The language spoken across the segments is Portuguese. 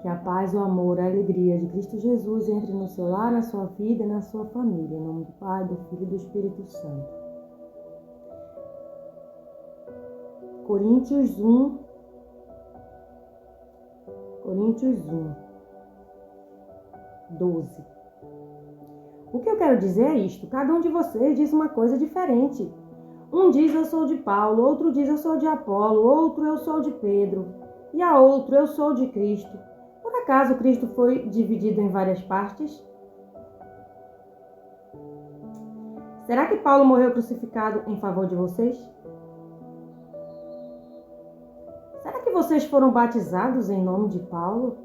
Que a paz, o amor, a alegria de Cristo Jesus entre no seu lar, na sua vida e na sua família. Em nome do Pai, do Filho e do Espírito Santo. Coríntios 1, 12. O que eu quero dizer é isto: cada um de vocês diz uma coisa diferente. Um diz eu sou de Paulo, outro diz eu sou de Apolo, outro eu sou de Pedro, e a outro eu sou de Cristo. Por acaso Cristo foi dividido em várias partes? Será que Paulo morreu crucificado em favor de vocês? Será que vocês foram batizados em nome de Paulo?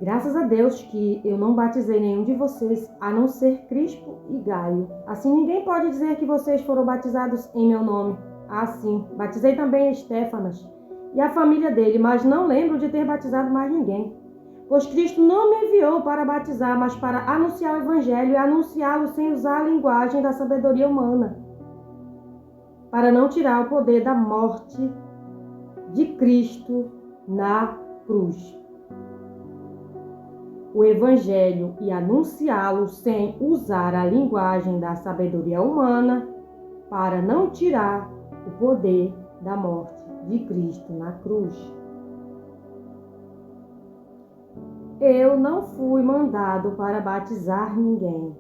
Graças a Deus que eu não batizei nenhum de vocês, a não ser Crispo e Gaio. Assim ninguém pode dizer que vocês foram batizados em meu nome. Ah, sim, batizei também Estéfanas e a família dele, mas não lembro de ter batizado mais ninguém. Pois Cristo não me enviou para batizar, mas para anunciar o Evangelho e anunciá-lo sem usar a linguagem da sabedoria humana, para não tirar o poder da morte de Cristo na cruz. O Evangelho e anunciá-lo sem usar a linguagem da sabedoria humana, para não tirar o poder da morte de Cristo na cruz. Eu não fui mandado para batizar ninguém,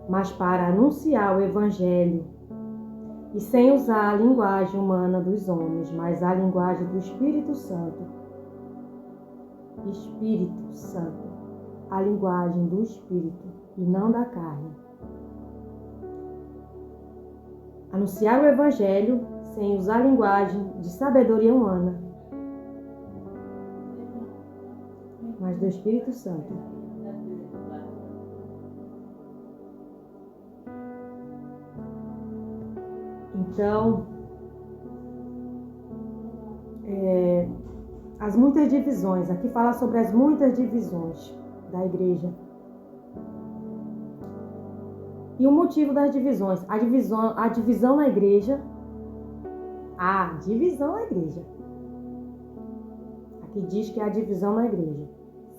mas para anunciar o Evangelho, e sem usar a linguagem humana dos homens, mas a linguagem do Espírito Santo. Espírito Santo, a linguagem do Espírito e não da carne. Anunciar o Evangelho sem usar a linguagem de sabedoria humana, mas do Espírito Santo. Então, as muitas divisões, aqui fala sobre as muitas divisões da igreja. E o motivo das divisões, a divisão na igreja. Aqui diz que há divisão na igreja.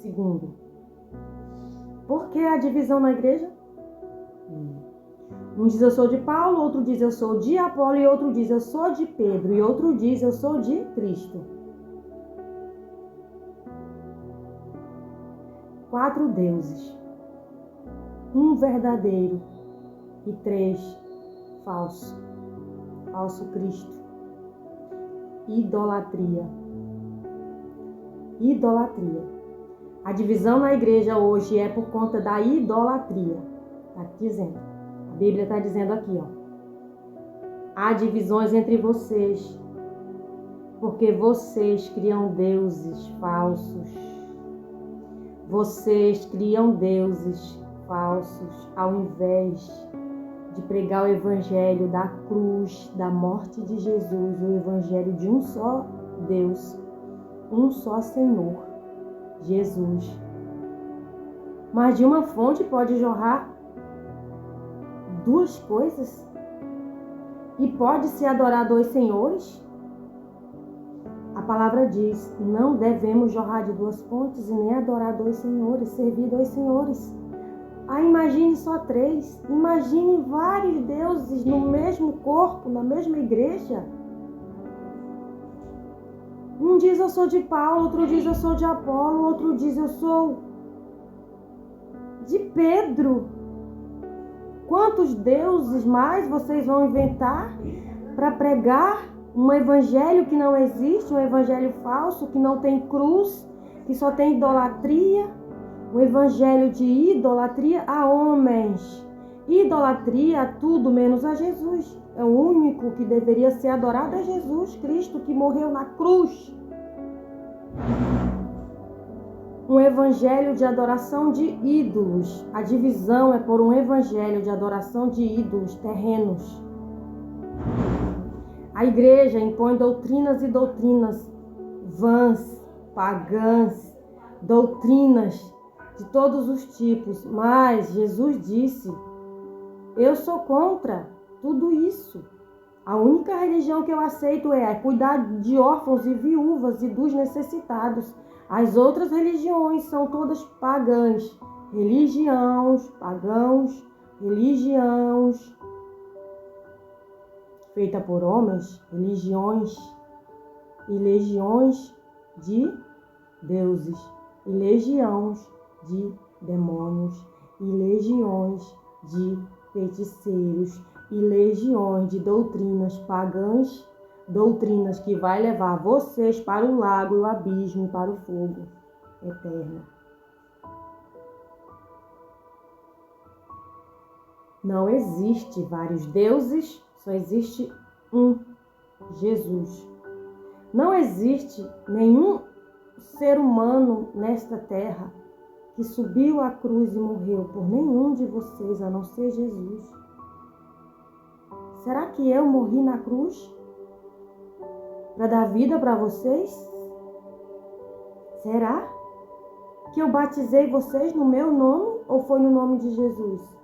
Segundo, por que a divisão na igreja? Um diz eu sou de Paulo, outro diz eu sou de Apolo, e outro diz eu sou de Pedro, e outro diz eu sou de Cristo. 4 deuses, um verdadeiro e 3 falso Cristo. Idolatria. A divisão na igreja hoje é por conta da idolatria. Está dizendo. A Bíblia está dizendo aqui, ó. Há divisões entre vocês, porque vocês criam deuses falsos. Vocês criam deuses falsos ao invés de pregar o evangelho da cruz, da morte de Jesus, o evangelho de um só Deus, um só Senhor, Jesus. Mas de uma fonte pode jorrar 2 coisas? E pode-se adorar 2 senhores? A palavra diz, não devemos jorrar de 2 fontes e nem adorar 2 senhores, servir 2 senhores. Ah, imagine só 3. Imagine vários deuses no mesmo corpo, na mesma igreja. Um diz eu sou de Paulo, outro diz eu sou de Apolo, outro diz eu sou de Pedro. Quantos deuses mais vocês vão inventar para pregar um evangelho que não existe, um evangelho falso, que não tem cruz, que só tem idolatria? O evangelho de idolatria a homens, idolatria a tudo menos a Jesus. É o único que deveria ser adorado, é Jesus Cristo, que morreu na cruz. Um evangelho de adoração de ídolos. A divisão é por um evangelho de adoração de ídolos terrenos. A igreja impõe doutrinas e doutrinas vãs, pagãs, doutrinas de todos os tipos, mas Jesus disse Eu sou contra tudo isso. A única religião que eu aceito é cuidar de órfãos e viúvas e dos necessitados. As outras religiões são todas pagãs. Pagãos, religiões feita por homens, religiões e legiões de deuses, e legiões de demônios, e legiões de feiticeiros, e legiões de doutrinas pagãs, doutrinas que vai levar vocês para o lago e o abismo e para o fogo eterno. Não existe vários deuses, só existe um, Jesus. Não existe nenhum ser humano nesta terra que subiu à cruz e morreu por nenhum de vocês, a não ser Jesus. Será que eu morri na cruz para dar vida para vocês? Será que eu batizei vocês no meu nome ou foi no nome de Jesus?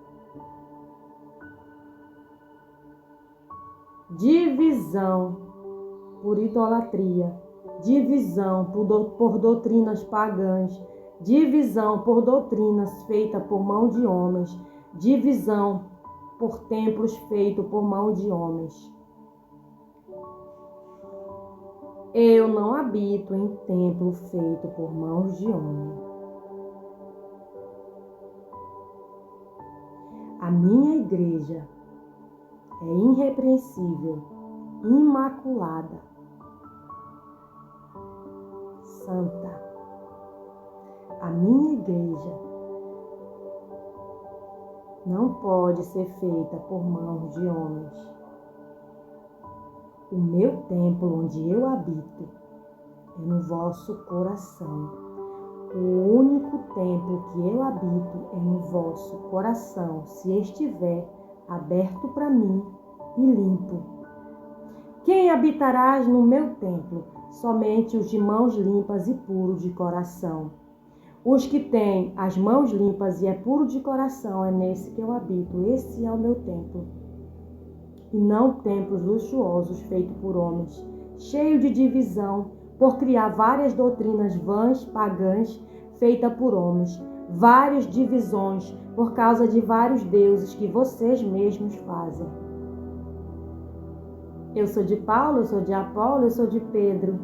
Divisão por idolatria, divisão por doutrinas pagãs, divisão por doutrinas feitas por mão de homens, divisão por templos feitos por mão de homens. Eu não habito em templo feito por mãos de homem. A minha igreja é irrepreensível, imaculada, santa. A minha igreja não pode ser feita por mãos de homens. O meu templo onde eu habito é no vosso coração. O único templo que eu habito é no vosso coração, se estiver aberto para mim e limpo. Quem habitará no meu templo? Somente os de mãos limpas e puros de coração. Os que têm as mãos limpas e é puro de coração, é nesse que eu habito. Esse é o meu templo. E não templos luxuosos feitos por homens, cheio de divisão, por criar várias doutrinas vãs, pagãs, feitas por homens. Várias divisões por causa de vários deuses que vocês mesmos fazem. Eu sou de Paulo, eu sou de Apolo, eu sou de Pedro.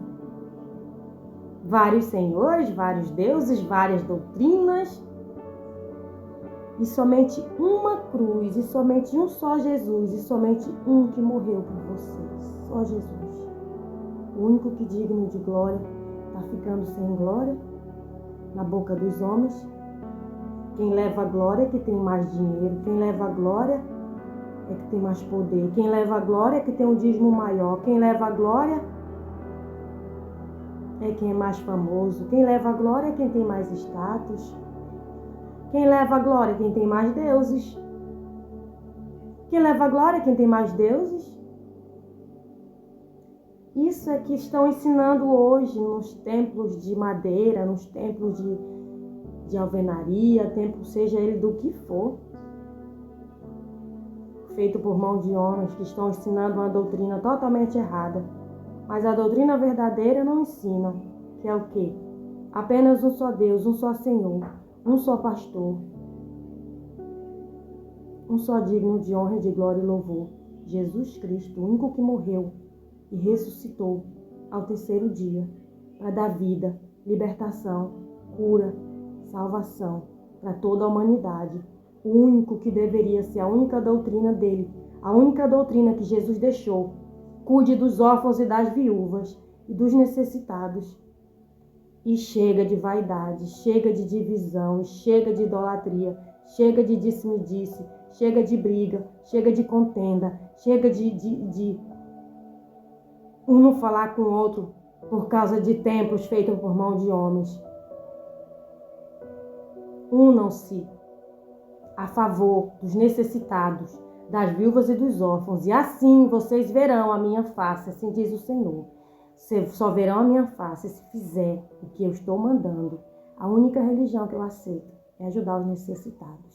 Vários senhores, vários deuses, várias doutrinas. E somente uma cruz, e somente um só Jesus, e somente um que morreu por vocês. Só Jesus. O único que digno de glória está ficando sem glória na boca dos homens. Quem leva a glória é que tem mais dinheiro. Quem leva a glória é que tem mais poder. Quem leva a glória é que tem um dízimo maior. Quem leva a glória é quem é mais famoso. Quem leva a glória é quem tem mais status. Quem leva a glória é quem tem mais deuses. Quem leva a glória é quem tem mais deuses. Isso é que estão ensinando hoje nos templos de madeira, nos templos de alvenaria, templo seja ele do que for, feito por mão de homens que estão ensinando uma doutrina totalmente errada. Mas a doutrina verdadeira não ensina, que é o quê? Apenas um só Deus, um só Senhor, um só pastor, um só digno de honra, de glória e louvor, Jesus Cristo, o único que morreu e ressuscitou ao terceiro dia para dar vida, libertação, cura, salvação para toda a humanidade. O único que deveria ser a única doutrina dele, a única doutrina que Jesus deixou. Cuide dos órfãos e das viúvas e dos necessitados. E chega de vaidade, chega de divisão, chega de idolatria, chega de disse-me-disse, chega de briga, chega de contenda, chega de um não falar com o outro por causa de templos feitos por mão de homens. Unam-se a favor dos necessitados, das viúvas e dos órfãos, e assim vocês verão a minha face, assim diz o Senhor. Vocês só verão a minha face se fizer o que eu estou mandando. A única religião que eu aceito é ajudar os necessitados.